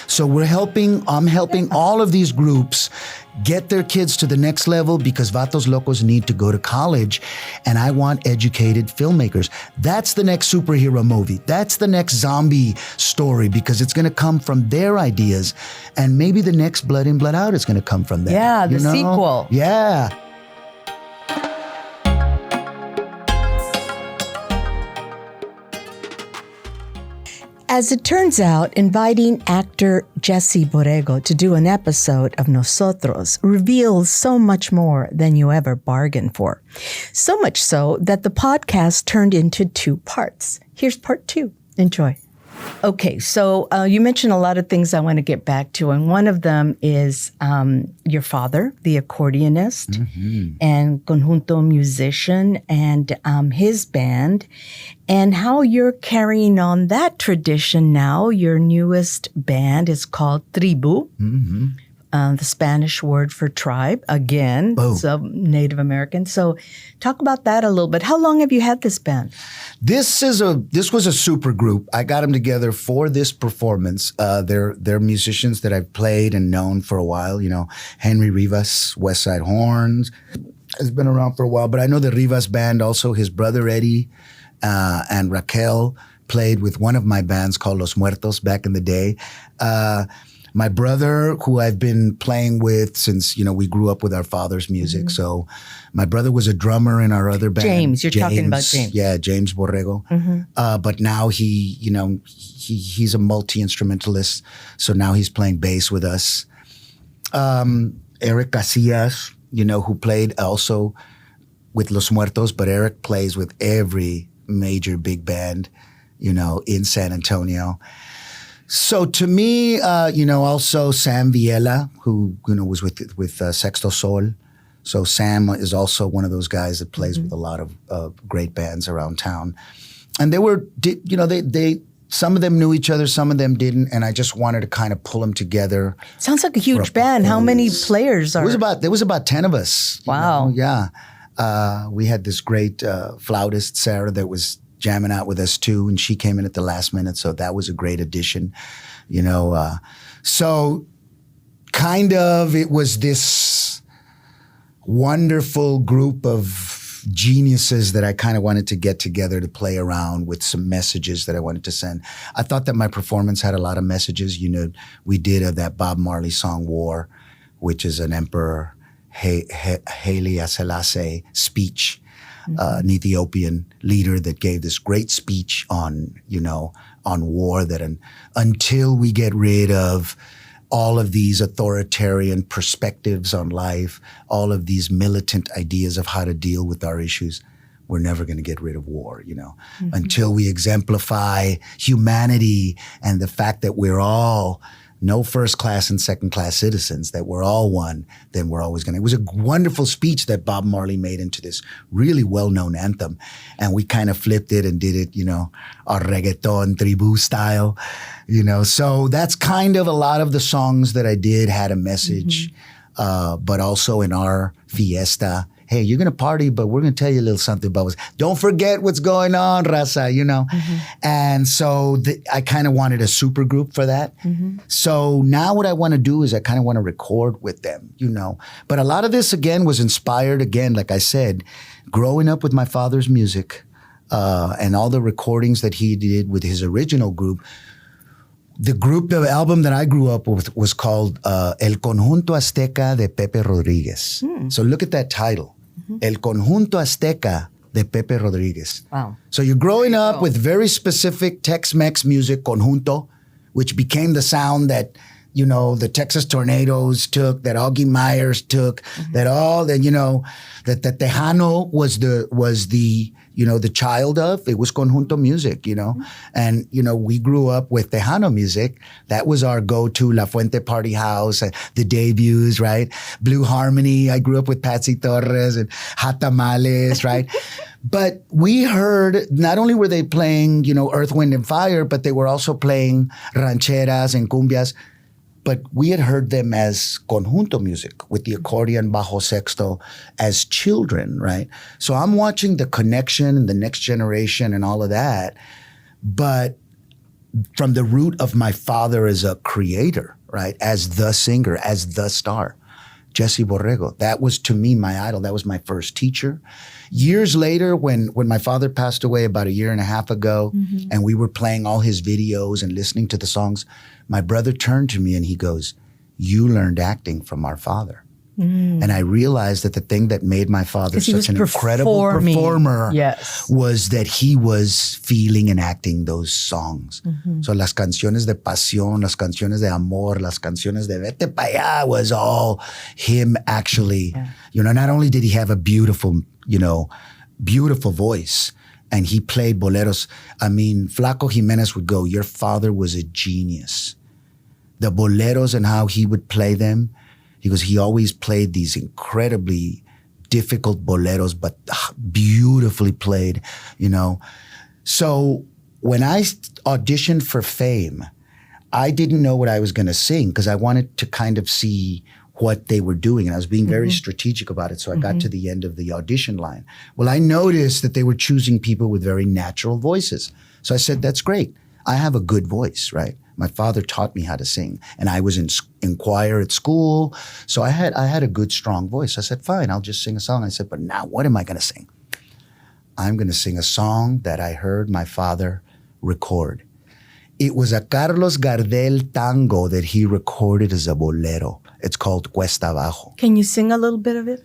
So I'm helping all of these groups get their kids to the next level because Vatos Locos need to go to college, and I want educated filmmakers. That's the next superhero movie. That's the next zombie story because it's going to come from their ideas, and maybe the next Blood In, Blood Out is going to come from them. Yeah, the sequel. Yeah. As it turns out, inviting actor Jesse Borrego to do an episode of Nosotros reveals so much more than you ever bargained for. So much so that the podcast turned into 2 parts. Here's part 2. Enjoy. Okay, so you mentioned a lot of things I want to get back to, and one of them is your father, the accordionist and conjunto musician, and his band, and how you're carrying on that tradition now. Your newest band is called Tribu, the Spanish word for tribe, again, so Native American. So talk about that a little bit. How long have you had this band? This was a super group. I got them together for this performance. They're musicians that I've played and known for a while. You know, Henry Rivas, West Side Horns, has been around for a while. But I know the Rivas band also. His brother Eddie and Raquel played with one of my bands called Los Muertos back in the day. My brother, who I've been playing with since, we grew up with our father's music. So my brother was a drummer in our other band. James, you're talking about James. Yeah, James Borrego. But now he's a multi-instrumentalist. So now he's playing bass with us. Eric Casillas, who played also with Los Muertos, but Eric plays with every major big band, in San Antonio. So to me, also Sam Viela, who, was with Sexto Sol. So Sam is also one of those guys that plays with a lot of great bands around town. And they some of them knew each other, some of them didn't. And I just wanted to kind of pull them together. Sounds like a huge band. How many players are? There was about 10 of us. Wow. Yeah. We had this great flautist, Sarah, that was jamming out with us too, and she came in at the last minute, so that was a great addition, So kind of it was this wonderful group of geniuses that I kind of wanted to get together to play around with some messages that I wanted to send. I thought that my performance had a lot of messages. We did that Bob Marley song War, which is an Emperor Haile Selassie speech. An Ethiopian leader that gave this great speech on war, that until we get rid of all of these authoritarian perspectives on life, all of these militant ideas of how to deal with our issues, we're never going to get rid of war, until we exemplify humanity and the fact that we're all no first class and second class citizens, that we're all one, then we're always going to. It was a wonderful speech that Bob Marley made into this really well-known anthem. And we kind of flipped it and did it, our reggaeton tribu style, So that's kind of a lot of the songs that I did had a message, but also in our fiesta. Hey, you're going to party, but we're going to tell you a little something about don't forget what's going on, raza, And so I kind of wanted a super group for that. So now what I want to do is I kind of want to record with them, But a lot of this, again, was inspired, like I said, growing up with my father's music and all the recordings that he did with his original group. The album that I grew up with was called El Conjunto Azteca de Pepe Rodriguez. So look at that title. El Conjunto Azteca de Pepe Rodriguez. Wow. So you're growing up with very specific Tex-Mex music, conjunto, which became the sound that, the Texas Tornadoes took, that Augie Myers took, that Tejano was the the child of. It was conjunto music, And, we grew up with Tejano music. That was our go-to, La Fuente Party House, the debuts, right? Blue Harmony. I grew up with Patsy Torres and Hot Tamales, right? But we heard, not only were they playing, Earth, Wind, and Fire, but they were also playing rancheras and cumbias. But we had heard them as conjunto music with the accordion, bajo sexto as children, right? So I'm watching the connection and the next generation and all of that. But from the root of my father as a creator, right? As the singer, as the star. Jesse Borrego. That was, to me, my idol. That was my first teacher. Years later, when my father passed away about a year and a half ago, and we were playing all his videos and listening to the songs, my brother turned to me and he goes, "You learned acting from our father." And I realized that the thing that made my father such an incredible performer was that he was feeling and acting those songs. So las canciones de pasión, las canciones de amor, las canciones de vete pa' allá was all him actually, not only did he have a beautiful, beautiful voice, and he played boleros. I mean, Flaco Jimenez would go, "Your father was a genius." The boleros and how he would play them, he goes, he always played these incredibly difficult boleros, but beautifully played, So when I auditioned for Fame, I didn't know what I was going to sing because I wanted to kind of see what they were doing. And I was being very strategic about it. So I got to the end of the audition line. Well, I noticed that they were choosing people with very natural voices. So I said, that's great. I have a good voice, right? My father taught me how to sing, and I was in choir at school. So I had a good, strong voice. I said, fine, I'll just sing a song. I said, but now what am I going to sing? I'm going to sing a song that I heard my father record. It was a Carlos Gardel tango that he recorded as a bolero. It's called Cuesta Abajo. Can you sing a little bit of it?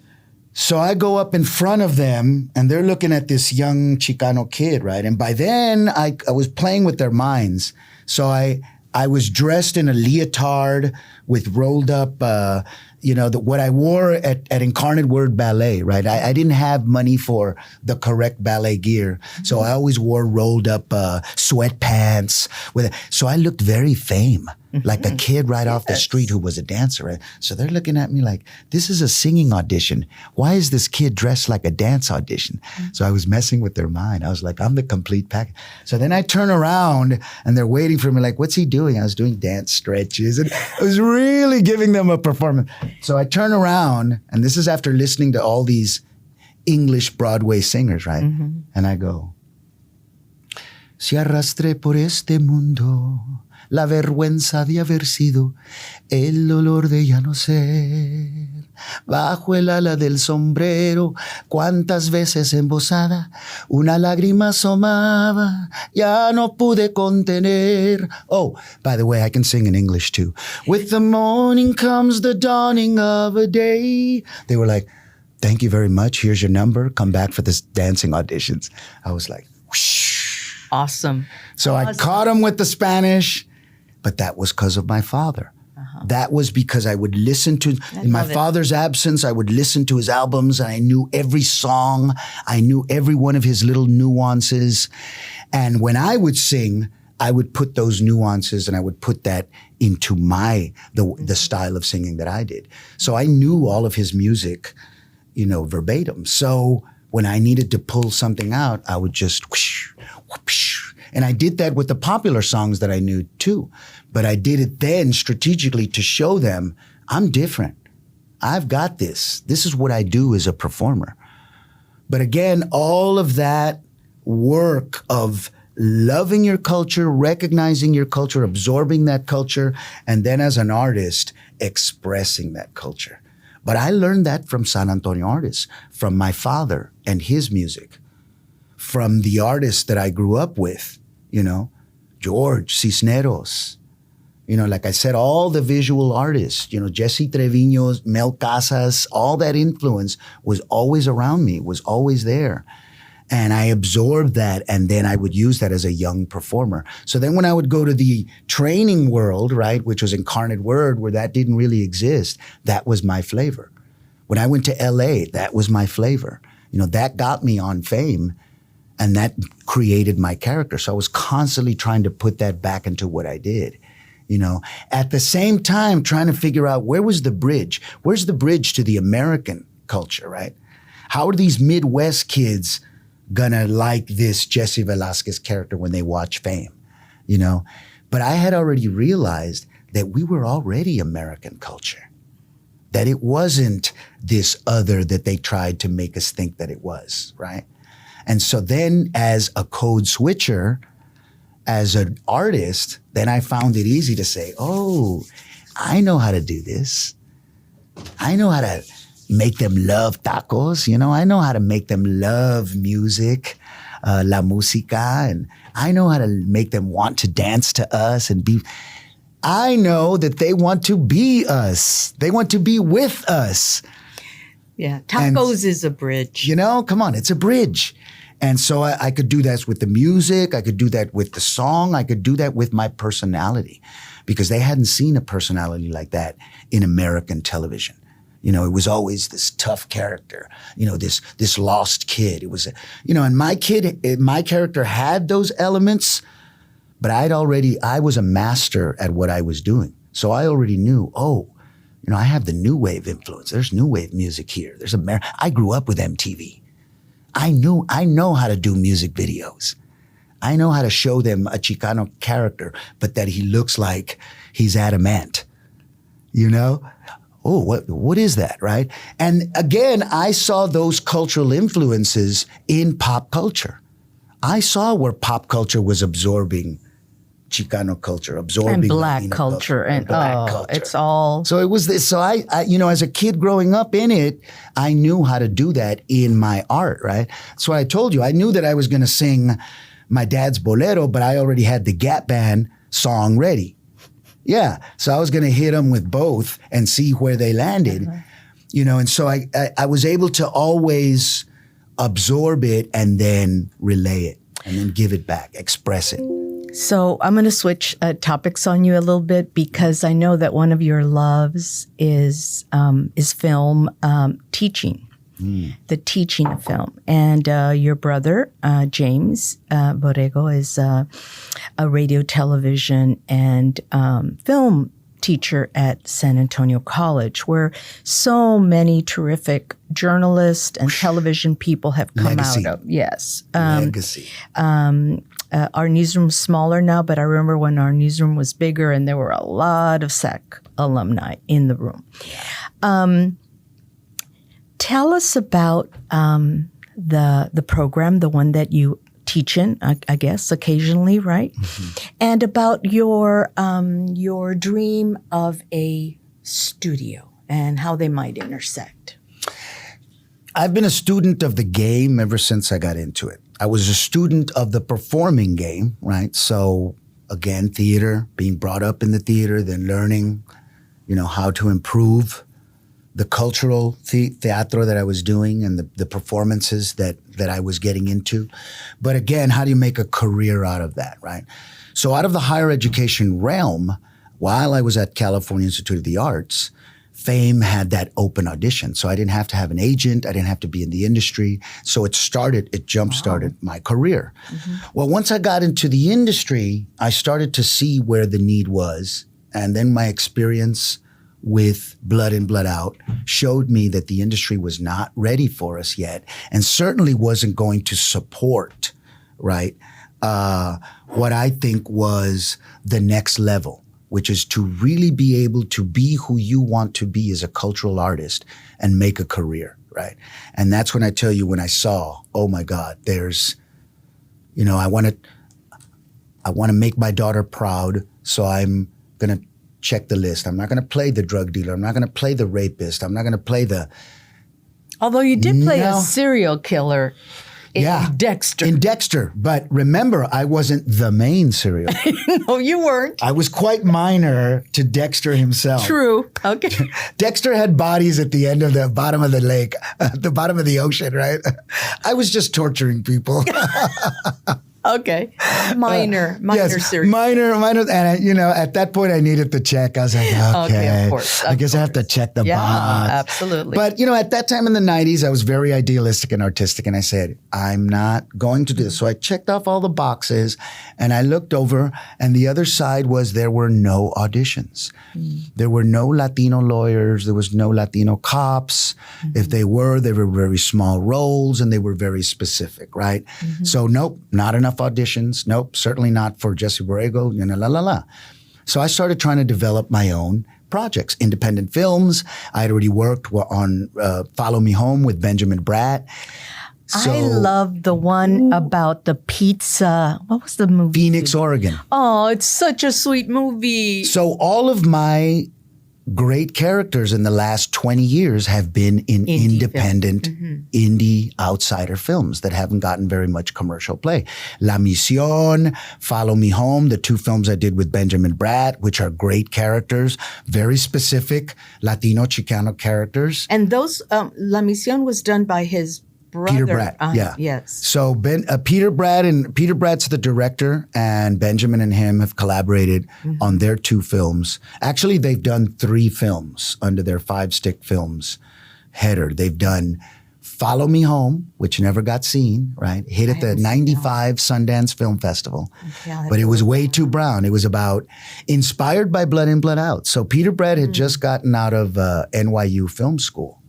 So I go up in front of them, and they're looking at this young Chicano kid, right? And by then, I was playing with their minds. So I was dressed in a leotard with rolled up, what I wore at Incarnate Word Ballet, right? I didn't have money for the correct ballet gear. So I always wore rolled up sweatpants. So I looked very Fame, like a kid right off the street who was a dancer, right? So they're looking at me like, this is a singing audition. Why is this kid dressed like a dance audition? So I was messing with their mind. I was like, I'm the complete package. So then I turn around and they're waiting for me like, what's he doing? I was doing dance stretches and I was really giving them a performance. So I turn around, and this is after listening to all these English Broadway singers, right? And I go, "Si arrastré por este mundo la vergüenza de haber sido el dolor de ya no ser. Bajo el ala del sombrero, cuántas veces embosada, una lágrima asomaba, ya no pude contener." Oh, by the way, I can sing in English too. "With the morning comes the dawning of a day." They were like, "Thank you very much. Here's your number. Come back for this dancing auditions." I was like, whoosh. Awesome. So I caught him with the Spanish, but that was because of my father. That was because I would listen to, in my father's absence, I would listen to his albums, and I knew every song. I knew every one of his little nuances. And when I would sing, I would put those nuances and I would put that into the style of singing that I did. So I knew all of his music, verbatim. So when I needed to pull something out, I would just whoosh, whoosh. And I did that with the popular songs that I knew too. But I did it then strategically to show them I'm different. I've got this. This is what I do as a performer. But again, all of that work of loving your culture, recognizing your culture, absorbing that culture, and then as an artist, expressing that culture. But I learned that from San Antonio artists, from my father and his music, from the artists that I grew up with, George Cisneros, like I said, all the visual artists, Jesse Trevino, Mel Casas, all that influence was always around me, was always there. And I absorbed that, and then I would use that as a young performer. So then when I would go to the training world, right, which was Incarnate Word, where that didn't really exist, that was my flavor. When I went to LA, that was my flavor. That got me on Fame, and that created my character. So I was constantly trying to put that back into what I did. At the same time, trying to figure out where was the bridge? Where's the bridge to the American culture, right? How are these Midwest kids gonna like this Jesse Velasquez character when they watch Fame, But I had already realized that we were already American culture, that it wasn't this other that they tried to make us think that it was, right? And so then as a code switcher, as an artist, then I found it easy to say, oh, I know how to do this. I know how to make them love tacos. I know how to make them love music, la música, and I know how to make them want to dance to us and be. I know that they want to be us. They want to be with us. Yeah, tacos is a bridge. Come on, it's a bridge. And so I could do that with the music. I could do that with the song. I could do that with my personality because they hadn't seen a personality like that in American television. It was always this tough character, this lost kid. It was, and my character had those elements, but I was a master at what I was doing. So I already knew, I have the new wave influence. There's new wave music here. I grew up with MTV. I know how to do music videos. I know how to show them a Chicano character, but that he looks like he's adamant. Oh, what is that, right? And again, I saw those cultural influences in pop culture. I saw where pop culture was absorbing Chicano culture, absorbing and black Latino culture, and black culture. It's all. So it was this. So I, as a kid growing up in it, I knew how to do that in my art, right? That's why I told you I knew that I was going to sing my dad's bolero, but I already had the Gap Band song ready. Yeah, so I was going to hit them with both and see where they landed, And so I was able to always absorb it and then relay it and then give it back, express it. So I'm going to switch topics on you a little bit because I know that one of your loves is film teaching, the teaching of film. And your brother, James Borrego, is a radio, television, and film teacher at San Antonio College, where so many terrific journalists and television people have come Legacy. out of. Yes. Legacy. Our newsroom's smaller now, but I remember when our newsroom was bigger and there were a lot of SAC alumni in the room. Tell us about the program, the one that you teach in, I guess, occasionally, right? Mm-hmm. And about your dream of a studio and how they might intersect. I've been a student of the game ever since I got into it. I was a student of the performing game, right? So again, theater, being brought up in the theater, then learning, how to improve the cultural teatro that I was doing and the performances that I was getting into. But again, how do you make a career out of that, right? So out of the higher education realm, while I was at California Institute of the Arts, Fame had that open audition. So I didn't have to have an agent. I didn't have to be in the industry. So it jump-started my career. Mm-hmm. Well, once I got into the industry, I started to see where the need was. And then my experience with Blood In, Blood Out showed me that the industry was not ready for us yet and certainly wasn't going to support, right, what I think was the next level, which is to really be able to be who you want to be as a cultural artist and make a career, right? And that's when I tell you, when I saw, oh my God, there's, I want to make my daughter proud, so I'm going to check the list. I'm not going to play the drug dealer. I'm not going to play the rapist. I'm not going to play the... Although you did play a serial killer in Dexter. In Dexter. But remember, I wasn't the main serial killer. No, you weren't. I was quite minor to Dexter himself. True. Okay. Dexter had bodies at the end of the bottom of the lake, the bottom of the ocean, right? I was just torturing people. Okay. Minor series. Minor. And, at that point I needed the check. I was like, okay, of course. I guess I have to check the box. Absolutely. But, at that time in the 90s, I was very idealistic and artistic. And I said, I'm not going to do this. So I checked off all the boxes and I looked over, and the other side was there were no auditions. There were no Latino lawyers. There was no Latino cops. If they were very small roles and they were very specific, right? So nope, not enough auditions. Nope, certainly not for Jesse Borrego, la. So I started trying to develop my own projects, independent films. I had already worked on Follow Me Home with Benjamin Bratt. I love the one about the pizza. What was the movie? Phoenix, Oregon. Oh, it's such a sweet movie. So all of my great characters in the last 20 years have been in independent, indie outsider films that haven't gotten very much commercial play. La Misión, Follow Me Home, the two films I did with Benjamin Bratt, which are great characters, very specific Latino Chicano characters. And those, La Misión was done by his brother. Peter Bratt, yeah. Yes. So Peter Bratt's the director, and Benjamin and him have collaborated on their two films. Actually, they've done 3 films under their 5-stick films header. They've done Follow Me Home, which never got seen, right? Hit at the 95 Sundance Film Festival. Yeah, but it was way too brown. It was inspired by Blood In, Blood Out. So Peter Bratt had just gotten out of NYU Film School.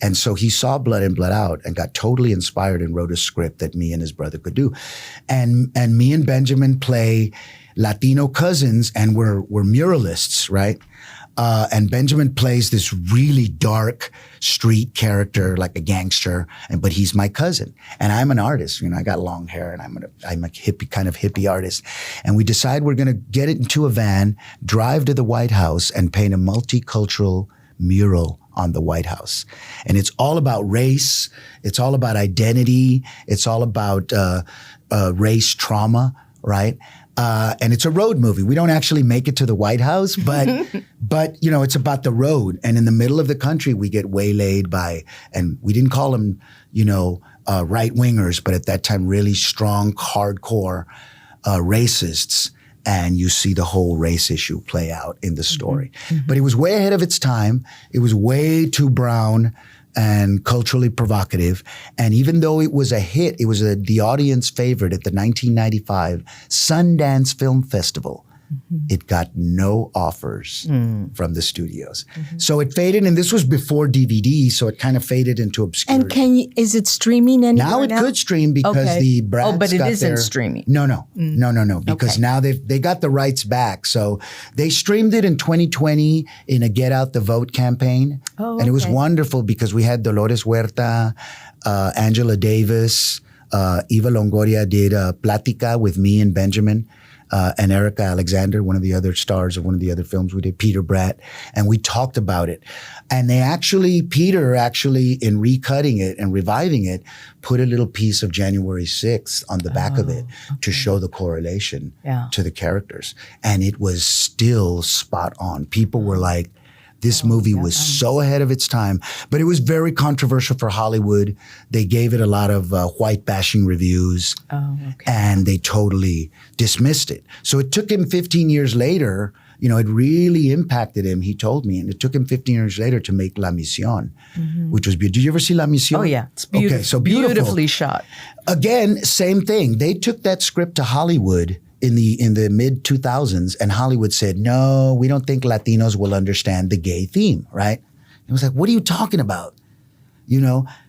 And so he saw Blood In, Blood Out and got totally inspired and wrote a script that me and his brother could do. And me and Benjamin play Latino cousins, and we're muralists, right? And Benjamin plays this really dark street character, like a gangster, but he's my cousin. And I'm an artist. I got long hair, and I'm a hippie artist. And we decide we're going to get it into a van, drive to the White House, and paint a multicultural mural on the White House. And it's all about race. It's all about identity. It's all about race trauma, right? And it's a road movie. We don't actually make it to the White House, but it's about the road. And in the middle of the country, we get waylaid by, and we didn't call them, right wingers, but at that time, really strong, hardcore racists. And you see the whole race issue play out in the story. But it was way ahead of its time. It was way too brown and culturally provocative. And even though it was a hit, it was the audience favorite at the 1995 Sundance Film Festival. It got no offers from the studios. So it faded, and this was before DVD, so it kind of faded into obscurity. And is it streaming anymore now? It could stream because the Bratz but it got isn't their, streaming. No. Because now they got the rights back. So they streamed it in 2020 in a Get Out the Vote campaign. And it was wonderful because we had Dolores Huerta, Angela Davis, Eva Longoria did Plática with me and Benjamin. And Erica Alexander, one of the other stars of one of the other films we did, Peter Bratt, and we talked about it. And Peter actually, in recutting it and reviving it, put a little piece of January 6th on the back of it to show the correlation to the characters. And it was still spot on. People were like, this movie was so ahead of its time, but it was very controversial for Hollywood. They gave it a lot of white bashing reviews, and they totally dismissed it. So it took him 15 years later, it really impacted him, he told me, and it took him 15 years later to make La Misión, which was beautiful. Did you ever see La Misión? Oh, yeah. It's beautiful. Okay, so beautiful. Beautifully shot. Again, same thing. They took that script to Hollywood in the mid 2000s, and Hollywood said, no, we don't think Latinos will understand the gay theme, right? It was like, what are you talking about?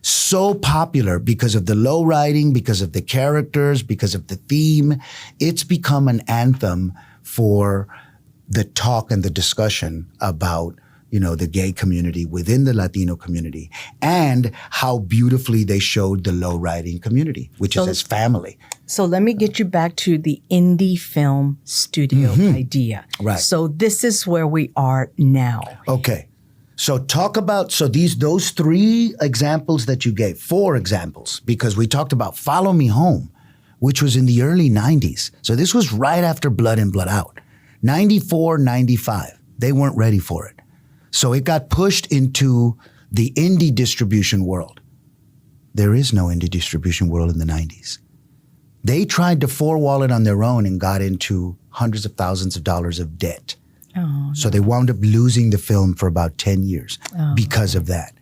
So popular because of the low writing, because of the characters, because of the theme. It's become an anthem for the talk and the discussion about the gay community within the Latino community, and how beautifully they showed the low writing community, which is as family. So let me get you back to the indie film studio idea. Right. So this is where we are now. Okay. So talk about, those 3 examples that you gave, 4 examples, because we talked about Follow Me Home, which was in the early 90s. So this was right after Blood In, Blood Out. 94, 95. They weren't ready for it. So it got pushed into the indie distribution world. There is no indie distribution world in the 90s. They tried to 4-wall it on their own and got into hundreds of thousands of dollars of debt. So they wound up losing the film for about 10 years because of that.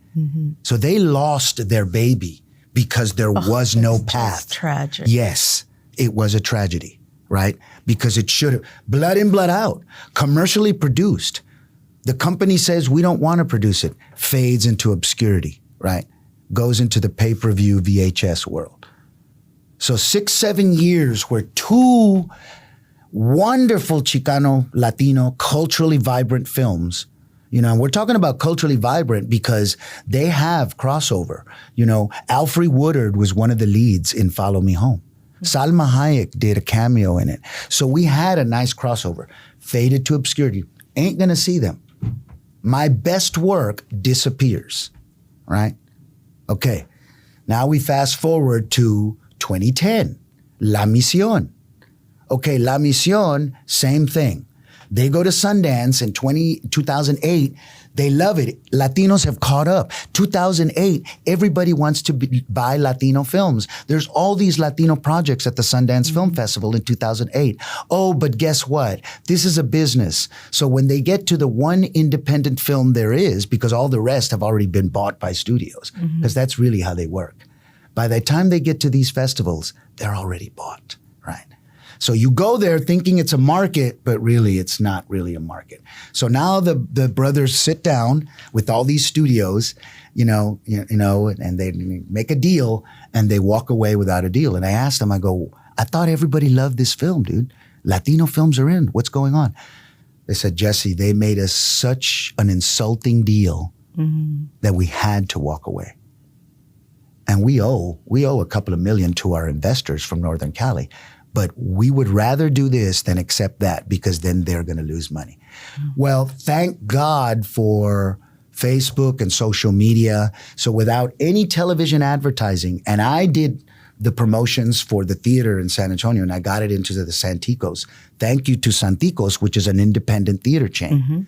So they lost their baby because there was no path. Just tragic. Yes, it was a tragedy, right? Because it should have. Blood In, Blood Out, commercially produced. The company says, we don't want to produce it. Fades into obscurity, right? Goes into the pay-per-view VHS world. So 6-7 years where 2 wonderful Chicano, Latino, culturally vibrant films You know, we're talking about culturally vibrant because they have crossover. You know, Alfre Woodard was one of the leads in Follow Me Home. Salma Hayek did a cameo in it. So we had a nice crossover. Faded to obscurity. Ain't gonna see them. My best work disappears, right? Okay, now we fast forward to 2010, La Misión. Okay, La Misión, same thing. They go to Sundance in 2008. They love it. Latinos have caught up. 2008, everybody wants to buy Latino films. There's all these Latino projects at the Sundance Film Festival in 2008. Oh, but guess what? This is a business. So when they get to the one independent film there is, because all the rest have already been bought by studios, because that's really how they work. By the time they get to these festivals, they're already bought, right? So you go there thinking it's a market, but really it's not really a market. So now the brothers sit down with all these studios, you know, and they make a deal and they walk away without a deal. And I asked them, I go, I thought everybody loved this film, dude. Latino films are in. What's going on? They said, Jesse, they made us such an insulting deal that we had to walk away. And we owe a couple of million to our investors from Northern Cali. But we would rather do this than accept that because then they're going to lose money. Well, thank God for Facebook and social media. So without any television advertising, and I did the promotions for the theater in San Antonio, and I got it into the Santicos. Thank you to Santicos, which is an independent theater chain.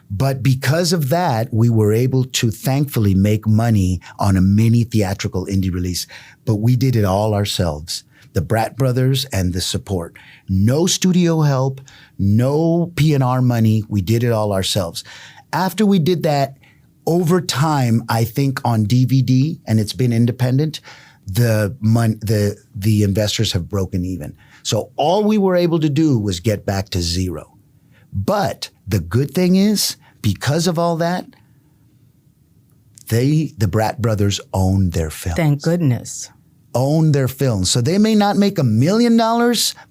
But because of that, we were able to thankfully make money on a mini theatrical indie release. But we did it all ourselves. The Brat Brothers and the support. No studio help, no P&R money. We did it all ourselves. After we did that, over time, I think on DVD, and it's been independent, the investors have broken even. So all we were able to do was get back to zero. But the good thing is, because of all that, the Brat Brothers own their films. Thank goodness. Own their films. So they may not make $1 million,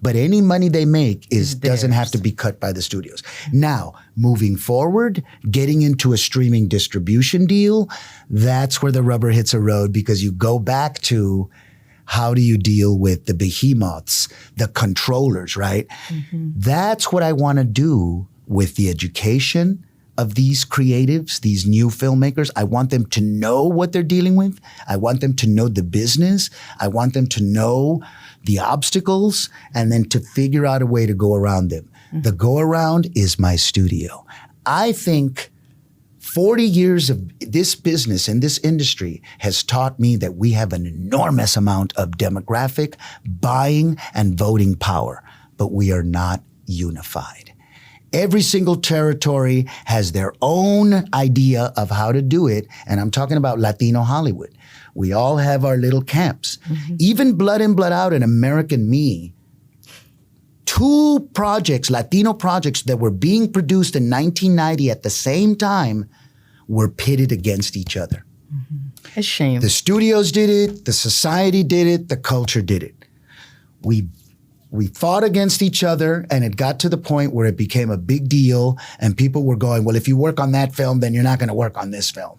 but any money they make doesn't have to be cut by the studios. Now, moving forward, getting into a streaming distribution deal, that's where the rubber hits a road because you go back to how do you deal with the behemoths, the controllers, right? That's what I want to do with the education of these creatives, these new filmmakers. I want them to know what they're dealing with. I want them to know the business. I want them to know the obstacles and then to figure out a way to go around them. The go around is my studio. I think 40 years of this business and this industry has taught me that we have an enormous amount of demographic, buying, and voting power, but we are not unified. Every single territory has their own idea of how to do it, and I'm talking about Latino Hollywood. We all have our little camps. Even Blood In, Blood Out and American Me, two projects, Latino projects that were being produced in 1990 at the same time were pitted against each other. A shame. The studios did it, the society did it, the culture did it. We fought against each other, and it got to the point where it became a big deal, and people were going, well, if you work on that film, then you're not going to work on this film.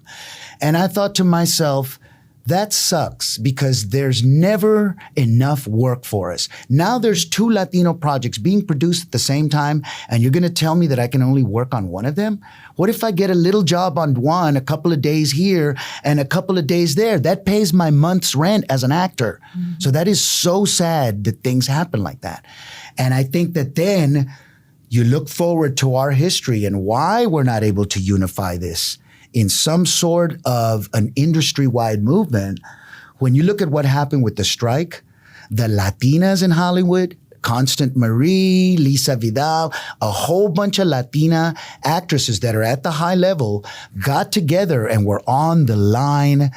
And I thought to myself, that sucks because there's never enough work for us. Now there's two Latino projects being produced at the same time, and you're going to tell me that I can only work on one of them? What if I get a little job on one, a couple of days here and a couple of days there? That pays my month's rent as an actor. So that is so sad that things happen like that. And I think that then you look forward to our history and why we're not able to unify this in some sort of an industry-wide movement. When you look at what happened with the strike, the Latinas in Hollywood, Constant Marie, Lisa Vidal, a whole bunch of Latina actresses that are at the high level got together and were on the line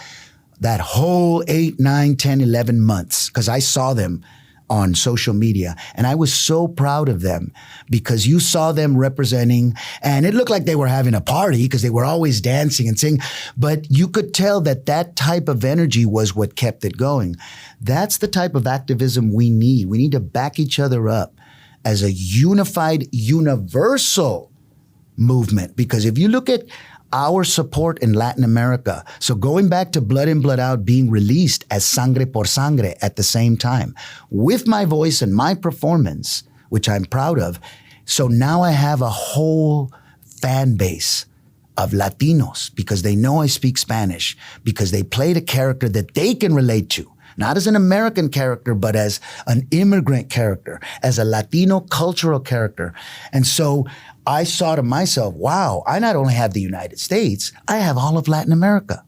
that whole 8, 9, 10, 11 months, because I saw them on social media. And I was so proud of them because you saw them representing, and it looked like they were having a party because they were always dancing and singing, but you could tell that that type of energy was what kept it going. That's the type of activism we need. We need to back each other up as a unified, universal movement. Because if you look at our support in Latin America, so going back to Blood In, Blood Out being released as Sangre por Sangre at the same time, with my voice and my performance, which I'm proud of, so now I have a whole fan base of Latinos because they know I speak Spanish, because they played a character that they can relate to. Not as an American character, but as an immigrant character, as a Latino cultural character. And so I saw to myself, wow, I not only have the United States, I have all of Latin America.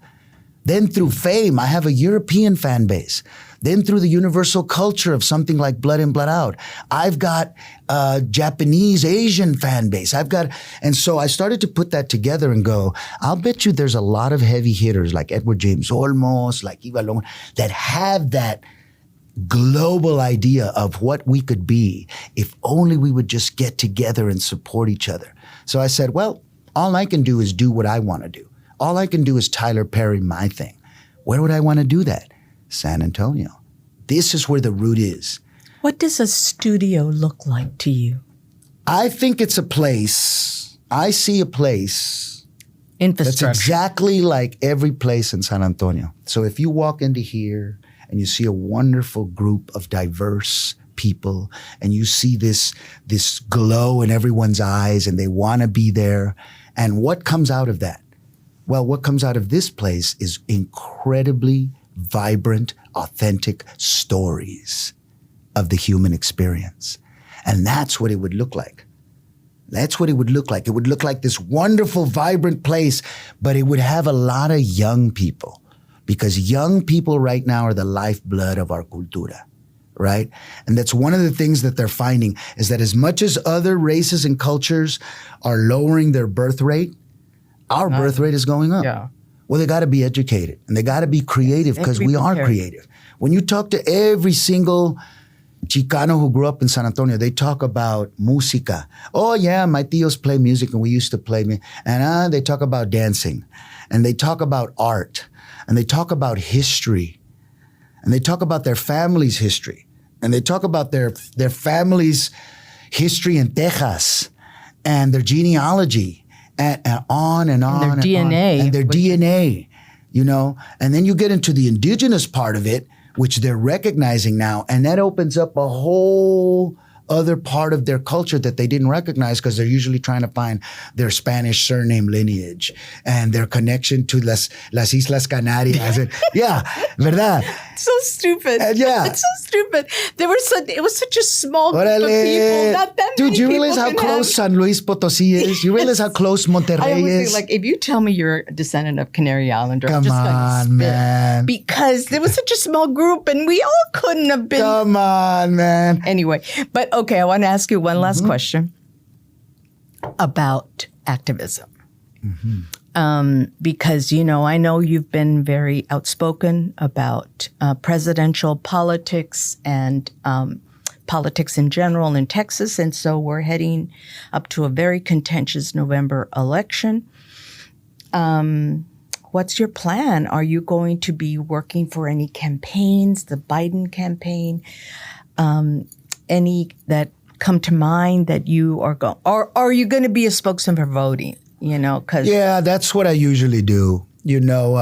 Then through fame, I have a European fan base. Then through the universal culture of something like Blood In, Blood Out, I've got a Japanese, Asian fan base. And so I started to put that together and go, I'll bet you there's a lot of heavy hitters like Edward James Olmos, like Eva Long, that have that global idea of what we could be if only we would just get together and support each other. So I said, well, all I can do is do what I want to do. All I can do is Tyler Perry my thing. Where would I want to do that? San Antonio. This is where the root is. What does a studio look like to you? I think it's a place, I see a place that's Infrastructure. exactly like every place in San Antonio. So if you walk into here and you see a wonderful group of diverse people and you see this glow in everyone's eyes and they want to be there, and what comes out of that? Well, what comes out of this place is incredibly vibrant, authentic stories of the human experience. And that's what it would look like. That's what it would look like. It would look like this wonderful, vibrant place, but it would have a lot of young people, because young people right now are the lifeblood of our cultura, right? And that's one of the things that they're finding, is that as much as other races and cultures are lowering their birth rate, our birth rate is going up. Yeah. Well, they got to be educated and they got to be creative, because we are creative. When you talk to every single Chicano who grew up in San Antonio, they talk about música. Oh yeah, my tios play music and we used to play music. And they talk about dancing, and they talk about art, and they talk about history, and they talk about their family's history, and they talk about their family's history in Texas and their genealogy. And on and on. And their DNA. And their DNA, you know. And then you get into the indigenous part of it, which they're recognizing now. And that opens up a whole other part of their culture that they didn't recognize, because they're usually trying to find their Spanish surname lineage and their connection to las Islas Canarias. And, yeah, verdad. So stupid. Yeah. It's so stupid. It was such a small group of Orale. people. Not that Dude, many you people realize how can close San Luis Potosí is? You realize how close I Monterrey always is? think, like, if you tell me you're a descendant of Canary Islander, I'm Come just going to on, spit. man. Because there was such a small group and we all couldn't have been. Come on, man. Anyway, but okay, I want to ask you one last question about activism. Because, you know, I know you've been very outspoken about presidential politics and politics in general in Texas. And so we're heading up to a very contentious November election. What's your plan? Are you going to be working for any campaigns, the Biden campaign, any that come to mind that you are going, or are you going to be a spokesman for voting? You know, because Yeah, that's what I usually do. You know,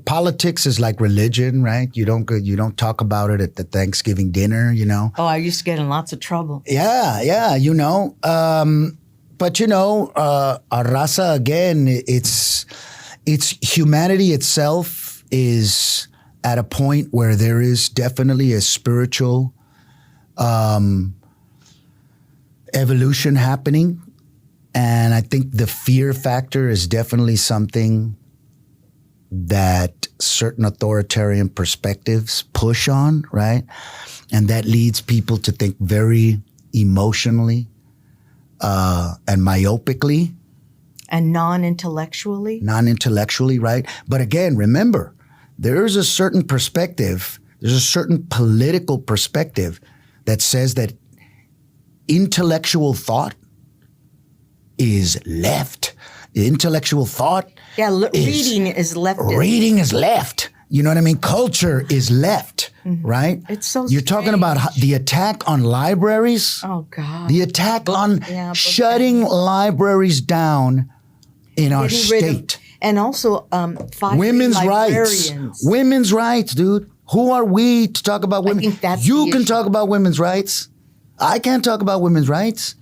politics is like religion, right? You don't talk about it at the Thanksgiving dinner, you know. oh, I used to get in lots of trouble. Yeah, you know. But you know, our raza, again, it's humanity itself is at a point where there is definitely a spiritual evolution happening. And I think the fear factor is definitely something that certain authoritarian perspectives push on, right? And that leads people to think very emotionally and myopically. And non-intellectually? Non-intellectually, right? But again, remember, there's a certain perspective, there's a certain political perspective that says that intellectual thought is left. Intellectual thought Yeah, reading is left. Reading is left. You know what I mean? Culture is left, right? It's so You're talking about the attack on libraries. Oh, God. The attack on shutting libraries down in our state. And also, Women's rights. Women's rights, dude. Who are we to talk about women? I think that's you the can issue. talk about women's rights. I can't talk about women's rights.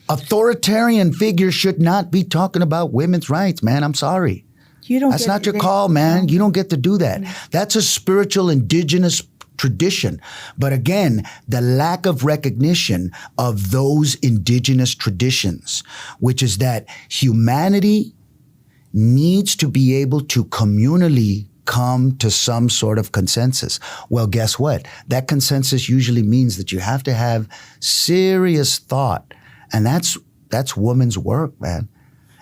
Authoritarian figures should not be talking about women's rights, man. I'm sorry. That's not your call, man. You don't get to do that. That's a spiritual indigenous tradition. But again, the lack of recognition of those indigenous traditions, which is that humanity needs to be able to communally come to some sort of consensus. Well, guess what? That consensus usually means that you have to have serious thought. And that's woman's work, man.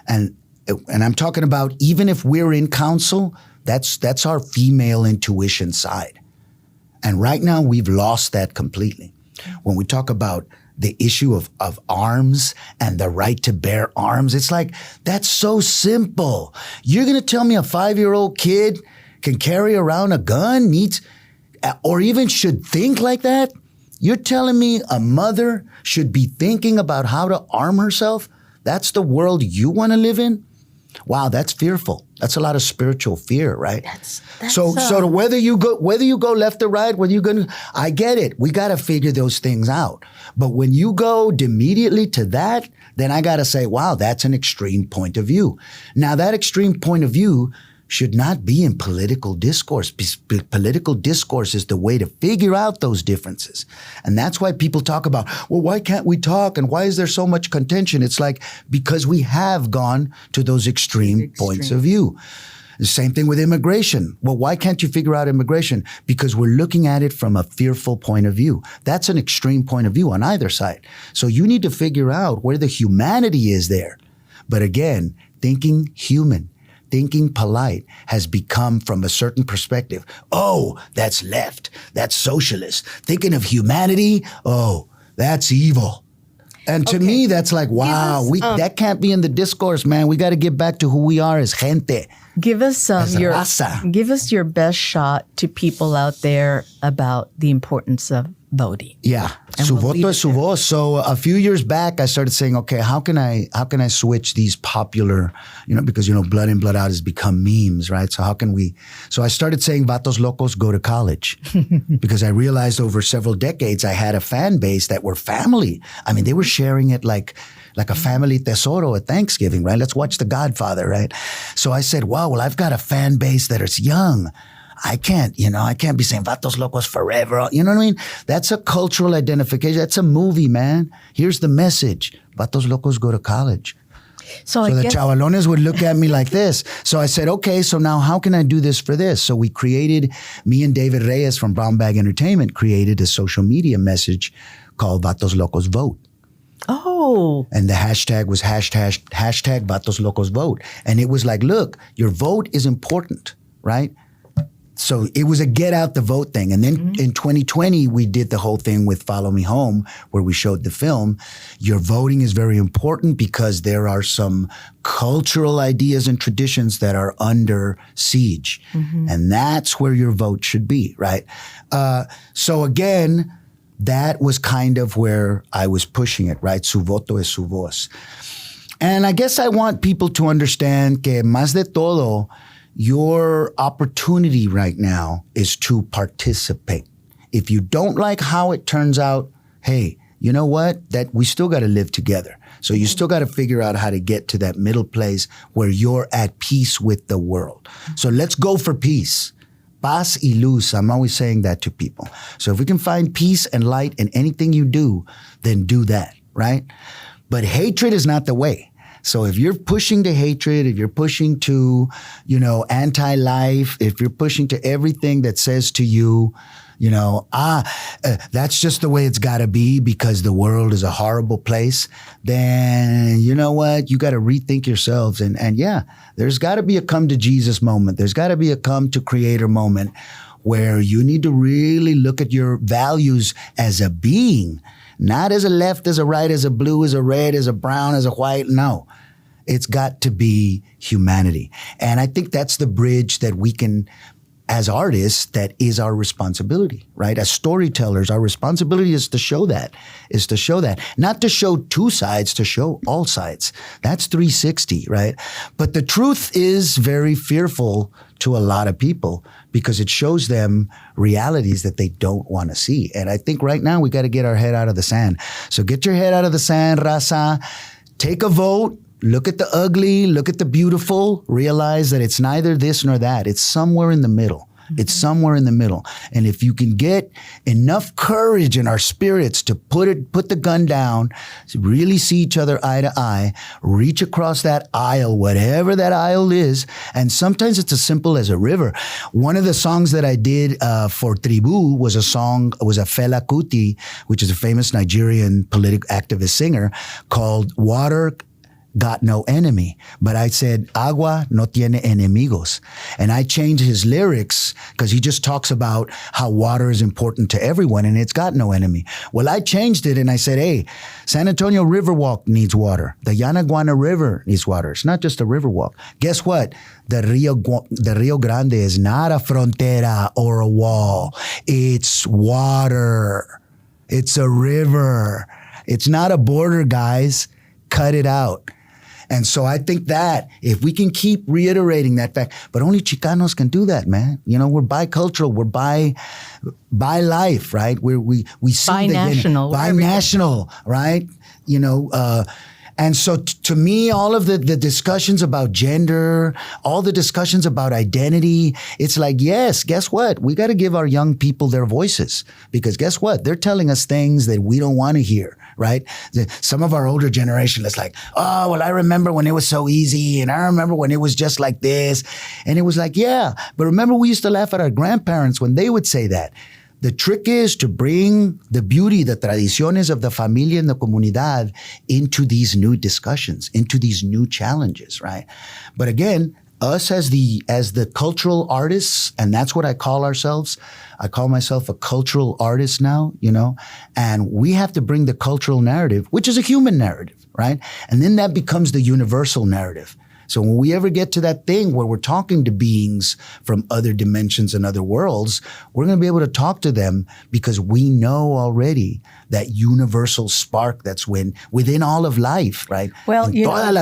And I'm talking about even if we're in council, that's our female intuition side. And right now we've lost that completely. When we talk about the issue of arms and the right to bear arms, it's like, that's so simple. You're going to tell me a 5-year-old kid can carry around a gun, or even should think like that? You're telling me a mother should be thinking about how to arm herself? That's the world you want to live in? Wow, that's fearful. That's a lot of spiritual fear, right? So whether you go left or right, I get it. We got to figure those things out. But when you go immediately to that, then I got to say, wow, that's an extreme point of view. Now, that extreme point of view should not be in political discourse. Political discourse is the way to figure out those differences. And that's why people talk about, well, why can't we talk? And why is there so much contention? It's like, because we have gone to those extreme points of view. The same thing with immigration. Well, why can't you figure out immigration? Because we're looking at it from a fearful point of view. That's an extreme point of view on either side. So you need to figure out where the humanity is there. But again, thinking human, thinking polite has become from a certain perspective. Oh, that's left. That's socialist. Thinking of humanity. Oh, that's evil. And to me, that's like, wow, that can't be in the discourse, man. We got to get back to who we are as gente. Give us your best shot to people out there about the importance of voting. Yeah, su voto es su voz. So a few years back, I started saying, okay, how can I switch these popular, because blood in, blood out has become memes, right? So how can we? So I started saying, Vatos Locos go to college, because I realized over several decades I had a fan base that were family. I mean, they were sharing it like a family tesoro at Thanksgiving, right? Let's watch The Godfather, right? So I said, wow, well, I've got a fan base that is young. I can't be saying Vatos Locos forever. You know what I mean? That's a cultural identification. That's a movie, man. Here's the message. Vatos Locos go to college. So the chavalones would look at me like this. So I said, okay, so now how can I do this for this? So me and David Reyes from Brown Bag Entertainment created a social media message called Vatos Locos Vote. Oh. And the hashtag was hashtag Vatos Locos Vote. And it was like, look, your vote is important, right? So it was a get out the vote thing. And then in 2020, we did the whole thing with Follow Me Home, where we showed the film. Your voting is very important because there are some cultural ideas and traditions that are under siege. And that's where your vote should be, right? So again, that was kind of where I was pushing it, right? Su voto es su voz. And I guess I want people to understand que más de todo, your opportunity right now is to participate. If you don't like how it turns out, hey, you know what? That we still got to live together. So you still got to figure out how to get to that middle place where you're at peace with the world. So let's go for peace. Paz y luz. I'm always saying that to people. So if we can find peace and light in anything you do, then do that, right? But hatred is not the way. So if you're pushing to hatred, if you're pushing to, anti-life, if you're pushing to everything that says to you, that's just the way it's got to be because the world is a horrible place, then you know what? You got to rethink yourselves. And yeah, there's got to be a come to Jesus moment. There's got to be a come to creator moment where you need to really look at your values as a being, not as a left, as a right, as a blue, as a red, as a brown, as a white. No, it's got to be humanity. And I think that's the bridge that we can as artists, that is our responsibility, right? As storytellers, our responsibility is to show that. Not to show two sides, to show all sides. That's 360, right? But the truth is very fearful to a lot of people because it shows them realities that they don't want to see. And I think right now we got to get our head out of the sand. So get your head out of the sand, raza. Take a vote. Look at the ugly, look at the beautiful, realize that it's neither this nor that. It's somewhere in the middle. It's somewhere in the middle. And if you can get enough courage in our spirits to put the gun down, to really see each other eye to eye, reach across that aisle, whatever that aisle is. And sometimes it's as simple as a river. One of the songs that I did for Tribu was a Fela Kuti, which is a famous Nigerian political activist singer, called Water Got No Enemy. But I said, agua no tiene enemigos. And I changed his lyrics because he just talks about how water is important to everyone and it's got no enemy. Well, I changed it and I said, hey, San Antonio Riverwalk needs water. The Yanaguana River needs water. It's not just a riverwalk. Guess what? The Rio Grande is not a frontera or a wall. It's water. It's a river. It's not a border, guys. Cut it out. And so I think that if we can keep reiterating that fact, but only Chicanos can do that, man. You know, we're bicultural, we're bi life, right? We see binational, binational, right? You know, and so to me, all of the discussions about gender, all the discussions about identity, it's like, yes, guess what? We got to give our young people their voices because guess what? They're telling us things that we don't want to hear, right? Some of our older generation is like, oh, well, I remember when it was so easy and I remember when it was just like this. And it was like, yeah, but remember we used to laugh at our grandparents when they would say that. The trick is to bring the beauty, the tradiciones of the familia and the comunidad into these new discussions, into these new challenges, right? But again, us as the cultural artists, and that's what I call ourselves. I call myself a cultural artist now, you know, and we have to bring the cultural narrative, which is a human narrative, right? And then that becomes the universal narrative. So when we ever get to that thing where we're talking to beings from other dimensions and other worlds, we're going to be able to talk to them because we know already that universal spark that's within all of life, right? Well, you know, I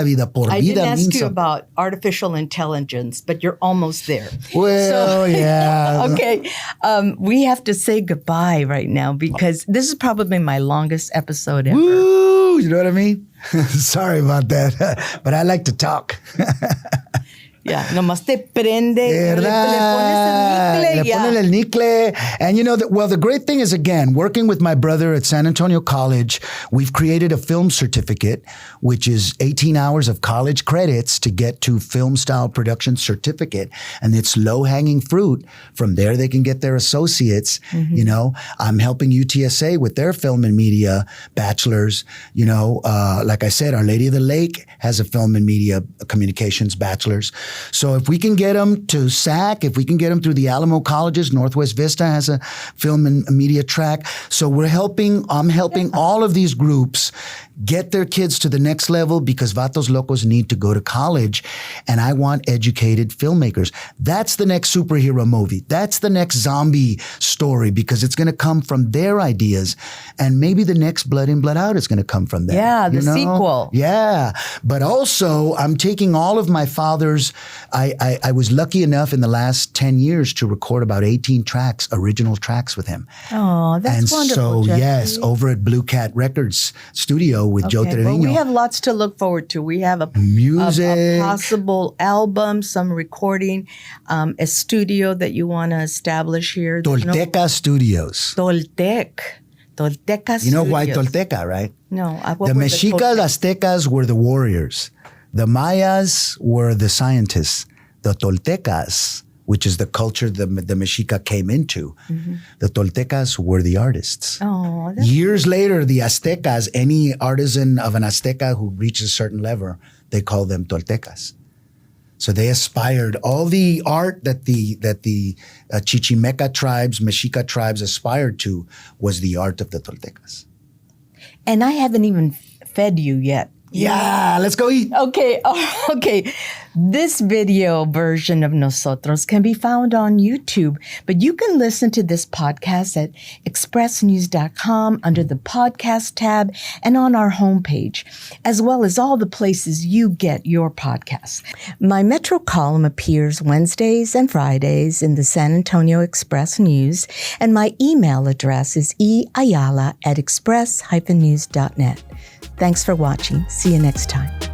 didn't ask you about artificial intelligence, but you're almost there. Well, yeah. Okay. We have to say goodbye right now because this is probably my longest episode ever. Woo! You know what I mean? Sorry about that, but I like to talk. Yeah, nomás te prende, le pones el nicle. And you know, the great thing is, again, working with my brother at San Antonio College, we've created a film certificate, which is 18 hours of college credits to get to film style production certificate. And it's low-hanging fruit. From there, they can get their associates. Mm-hmm. You know, I'm helping UTSA with their film and media bachelors. You know, like I said, Our Lady of the Lake has a film and media communications bachelor's. So if we can get them to SAC, if we can get them through the Alamo colleges, Northwest Vista has a film and media track. So I'm helping all of these groups get their kids to the next level because Vatos Locos need to go to college. And I want educated filmmakers. That's the next superhero movie. That's the next zombie story because it's going to come from their ideas. And maybe the next Blood In, Blood Out is going to come from them. Yeah, the sequel. Yeah. But also, I'm taking all of my father's. I was lucky enough in the last 10 years to record about 18 tracks, original tracks with him. Oh, that's wonderful. And so, Jesse. yes, over at Blue Cat Records studio with Joe Trevino. Well, we have lots to look forward to. We have a possible album, some recording, a studio that you want to establish here. Tolteca Studios. Tolteca Studios. You know why Tolteca, right? No. The Mexicas, Aztecas were the warriors. The Mayas were the scientists. The Toltecas, which is the culture the Mexica came into, the Toltecas were the artists. Oh, years later, the Aztecas, any artisan of an Azteca who reaches a certain level, they call them Toltecas. So they aspired, all the art that the Chichimeca tribes, Mexica tribes aspired to was the art of the Toltecas. And I haven't even fed you yet. Yeah, let's go eat. Okay. This video version of Nosotros can be found on YouTube, but you can listen to this podcast at expressnews.com under the podcast tab and on our homepage, as well as all the places you get your podcasts. My Metro column appears Wednesdays and Fridays in the San Antonio Express News, and my email address is eayala@express-news.net. Thanks for watching. See you next time.